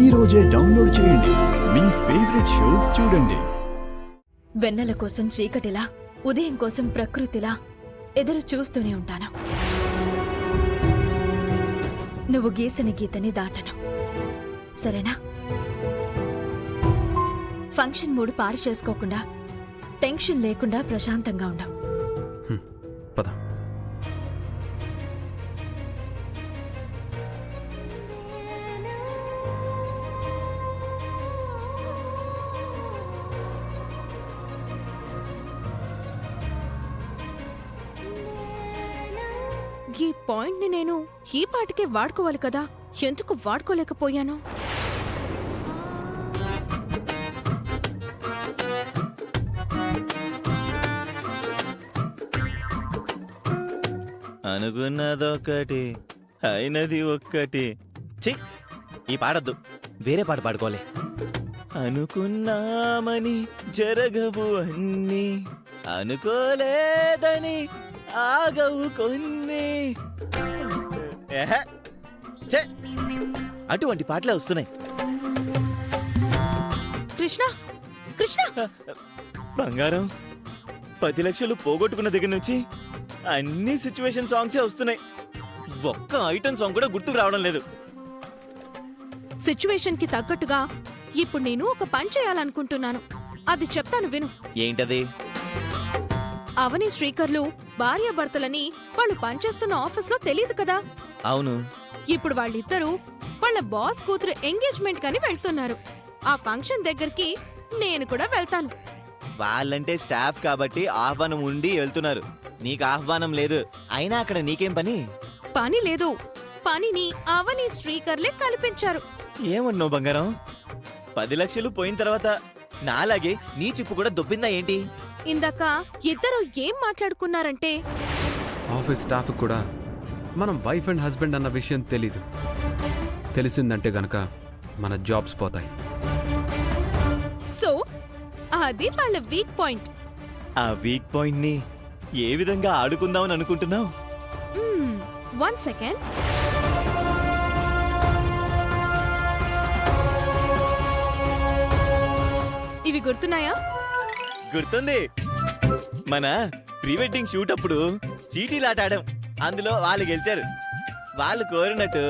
ఈ రోజే డౌన్లోడ్ చేయండి. మీ ఫేవరెట్ షోస్ చూడండి. వెన్నెల కోసం చీకటిలా, ఉదయం కోసం ప్రకృతిలా ఎదురు చూస్తూనే ఉంటాను. నువ్వు గీసిన గీతని దాటను, సరేనా? ఫంక్షన్ మూడు పాడు చేసుకోకుండా, టెన్షన్ లేకుండా ప్రశాంతంగా ఉండవు. పద. ఈ పాయింట్ని నేను ఈ పాటికే వాడుకోవాలి కదా, ఎందుకు వాడుకోలేకపోయాను? అనుకున్నదొక్కటి, అయినది ఒక్కటి. ఛీ, ఈ పాడద్దు, వేరే పాట పాడుకోవాలి. అనుకున్నామని జరగవు అన్నీ, అనుకోలేదని ఆగవు కొన్ని. ఏహే, ఛే, అటువంటి పాటలే వస్తున్నాయి. కృష్ణ, కృష్ణ! బంగారం, 10 లక్షలు పోగొట్టుకున్న దగ్గర నుంచి అన్ని సిచ్యువేషన్ సాంగ్సే వస్తున్నాయి. ఒక్క ఐటమ్ సాంగ్ కూడా గుర్తుకు రావడం లేదు. సిచ్యువేషన్ కి తగ్గట్టుగా ఇప్పుడు నేను ఒక పని చేయాలనుకుంటున్నాను. అది చెప్తాను విను. ఏంటది? అవని శ్రీకర్లు భార్యాభర్తలని వాళ్ళు పనిచేస్తున్న ఆఫీస్లో తెలియదు కదా. అవును. ఇప్పుడు వాళ్ళిద్దరూ వాళ్ళ బాస్ కూతురు ఎంగేజ్మెంట్ కని వెళ్తున్నారు. ఆ ఫంక్షన్ దగ్గరికి నేను కూడా వెళ్తాను. వాళ్ళంటే స్టాఫ్ కాబట్టి ఆహ్వానం ఉండి వెళ్తున్నారు, నీకు ఆహ్వానం లేదు. అయినా అక్కడ నీకేం పని? పని లేదు, పనిని అవని శ్రీకర్లే కల్పించారు. ఏమన్నావు బంగారం? 10 లక్షలు పోయిన తర్వాత నాలాగే నీ చిప్పు కూడా దొబ్బిందా ఏంటి? ఇందాక ఇద్దరు ఏం మాట్లాడుకున్నారంటే, ఆఫీస్ స్టాఫ్ కూడా మనం వైఫ్ అండ్ హస్బెండ్ అన్న విషయం తెలీదు. తెలిసిందంటే గనక మన జాబ్స్ పోతాయి. సో అది వాళ్ళ వీక్ పాయింట్. ఆ వీక్ పాయింట్ ని ఏ విధంగా ఆడుకుందామని అనుకుంటున్నావు? 1 సెకండ్. ఇవి గుర్తున్నాయా? గుర్తుంది. మన ప్రీ వెడ్డింగ్ షూట్ అప్పుడు చీటీలాట ఆడాం, అందులో వాళ్ళు గెలిచారు. వాళ్ళు కోరినట్టు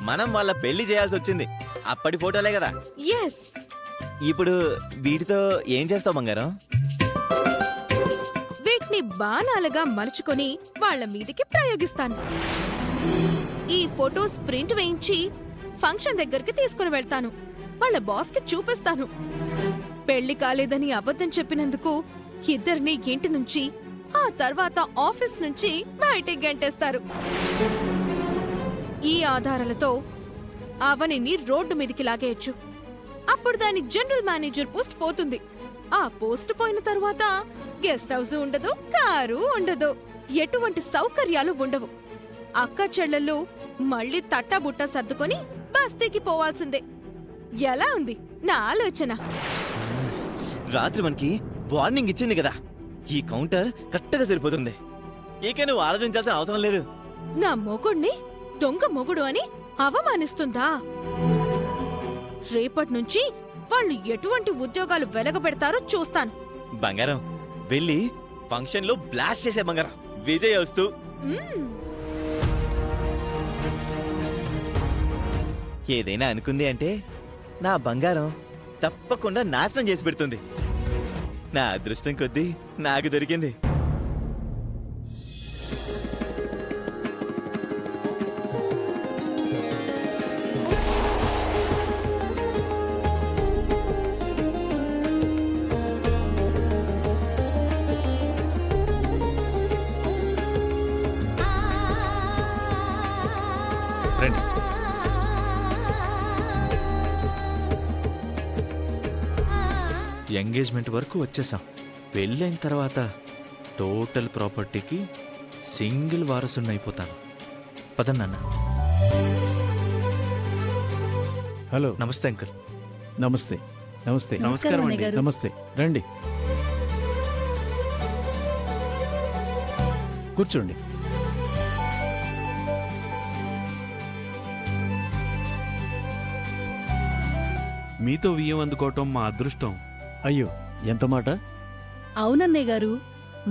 మనం వాళ్ళ పెళ్లి చేయాల్సి వచ్చింది. అప్పటి ఫోటోలే కదా. ఎస్. ఇప్పుడు వీటితో ఏం చేస్తావు బంగారం? వీటిని బాణాలుగా మలుచుకొని వాళ్ళ మీదికి ప్రయోగిస్తాను. ఈ ఫొటోస్ ప్రింట్ వేయించి ఫంక్షన్ దగ్గరికి తీసుకుని వెళ్తాను. వాళ్ళ బాస్ కి చూపిస్తాను. పెళ్లి కాలేదని అబద్ధం చెప్పినందుకు ఇద్దరిని ఇంటి నుంచి, ఆ తర్వాత ఆఫీస్ నుంచి బయటికి గంటేస్తారు. ఈ ఆధారాలతో అవనిని రోడ్డు మీదికి లాగేయచ్చు. అప్పుడు దాని జనరల్ మేనేజర్ పోస్ట్ పోతుంది. ఆ పోస్ట్ పోయిన తర్వాత గెస్ట్ హౌస్ ఉండదు, కారు ఉండదు, ఎటువంటి సౌకర్యాలు ఉండవు. అక్క చెల్లెళ్ళు మళ్ళీ తట్టాబుట్టా సర్దుకొని బస్తీకి పోవాల్సిందే. ఎలా ఉంది నా ఆలోచన? రాత్రి మనకి వార్నింగ్ ఇచ్చింది కదా, ఈ కౌంటర్ కరెక్ట్గా సరిపోతుంది. ఇక నువ్వు ఆలోచించాల్సిన అవసరం లేదు. నా మొగుణ్ణి దొంగ మొగుడు అని అవమానిస్తుందా? రేపటి నుంచి వాళ్ళు ఎటువంటి ఉద్యోగాలు వెలగబెడతారో చూస్తాను. బంగారం, వెళ్ళి ఫంక్షన్ లో బ్లాస్ట్ చేసే బంగారం. విజయ్ వస్తూ. ఏదైనా అనుకుంది అంటే నా బంగారం తప్పకుండా నాశనం చేసి పెడుతుంది. నా అదృష్టం కొద్దీ నాకు దొరికింది. రండి. ఎంగేజ్మెంట్ వరకు వచ్చేసాం. పెళ్ళైన తర్వాత టోటల్ ప్రాపర్టీకి సింగిల్ వారసుని అయిపోతాను. పదన్నాన్న. హలో. నమస్తే అంకుల్. నమస్తే. నమస్తే. నమస్కారం అండి. నమస్తే. రండి, కూర్చోండి. మీతో వియ్యం అందుకోవటం మా అదృష్టం. అయ్యో ఎంత మాట. అవునన్నయ్య గారు,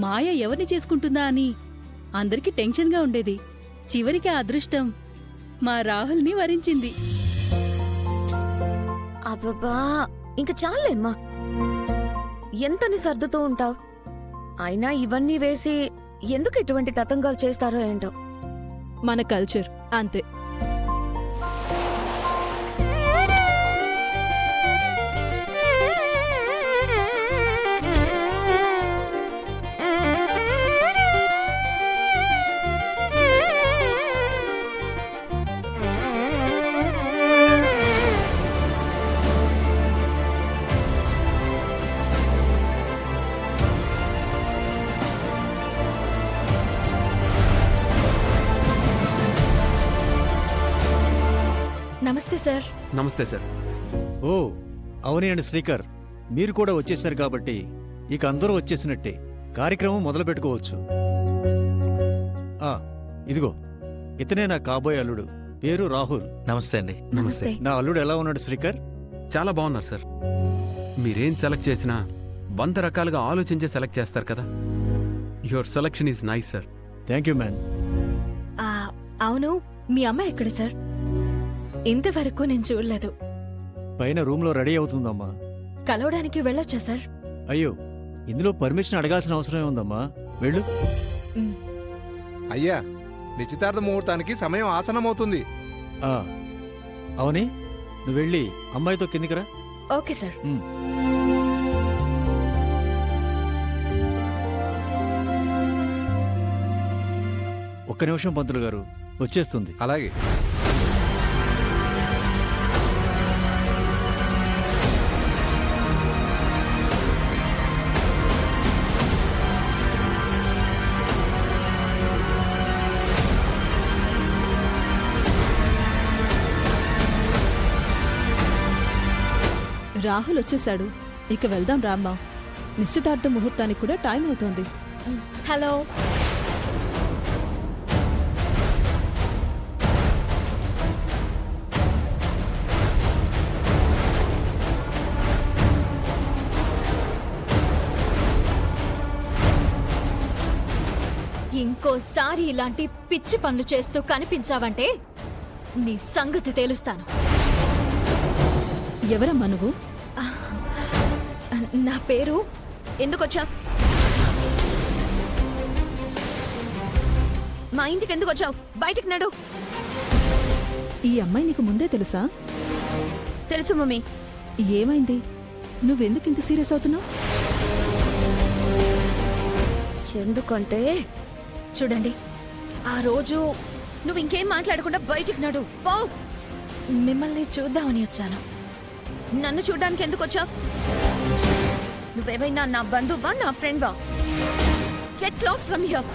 మాయ ఎవరిని చేసుకుంటుందా అని అందరికీ టెన్షన్గా ఉండేది. చివరికి ఆ అదృష్టం మా రాహుల్ని వరించింది. అబ్బబ్బా ఇంక చాలేమ్మా, ఎంతని సర్దుతూ ఉంటావు. అయినా ఇవన్నీ వేసి ఎందుకు ఎటువంటి తతంగాలు చేస్తారో ఏంటో. మన కల్చర్ అంతే. నమస్తే సార్. నమస్తే సార్. ఓ అవని అండ్ శ్రీకర్, మీరు కూడా వచ్చేసారు కాబట్టి ఇక అందరూ వచ్చేసినట్టే. కార్యక్రమం మొదలు పెట్టుకోవచ్చు. ఇదిగో ఇతనే నా కాబోయే అల్లుడు, పేరు రాహుల్. నమస్తే అండి. నమస్తే. నా అల్లుడు ఎలా ఉన్నాడు శ్రీకర్? చాలా బాగున్నారు సార్. మీరేం సెలెక్ట్ చేసినా 100 రకాలుగా ఆలోచించే సెలెక్ట్ చేస్తారు కదా. Your selection is nice sir. Thank you man. అవును, మీ అమ్మ ఎక్కడ సార్? ఇంతవరకు నేను చూడలేదు. పైన రూమ్లో రెడీ అవుతుందమ్మా. కలవడానికి వెళ్ళొచ్చా సార్? అయ్యో ఇందులో పర్మిషన్ అడగాల్సిన అవసరమే ఉందమ్మా, వెళ్ళు. అయ్యా, నిశ్చితార్థ ముహూర్తానికి సమయం ఆసనమవుతుంది. అవని నువ్వు వెళ్ళి అమ్మాయితో కిందికిరా. Okay sir. ఒక్క నిమిషం పంతులు గారు, వచ్చేస్తుంది. అలాగే. రాహుల్ వచ్చేశాడు. ఇక వెళ్దాం రామ్మా. నిశ్చితార్థ ముహూర్తానికి కూడా టైం అవుతోంది. హలో. ఇంకోసారి ఇలాంటి పిచ్చి పనులు చేస్తూ కనిపించావంటే నీ సంగతి తేలుస్తాను. ఎవరమ్మా నువ్వు? నా పేరు. ఎందుకొచ్చా? మా ఇంటికి ఎందుకు వచ్చావు? బయటికి నడు. ఈ అమ్మాయి నీకు ముందే తెలుసా? తెలుసు మమ్మీ. ఏమైంది? నువ్వెందుకు ఇంత సీరియస్ అవుతున్నావు? ఎందుకంటే చూడండి, ఆ రోజు నువ్వు ఇంకేం మాట్లాడకుండా బయటికి నడు. పో. మిమ్మల్ని చూద్దామని వచ్చాను. నన్ను చూడ్డానికి ఎందుకు వచ్చావు? నువ్వేమైనా నా బంధువా, నా ఫ్రెండ్వా? Get close from here.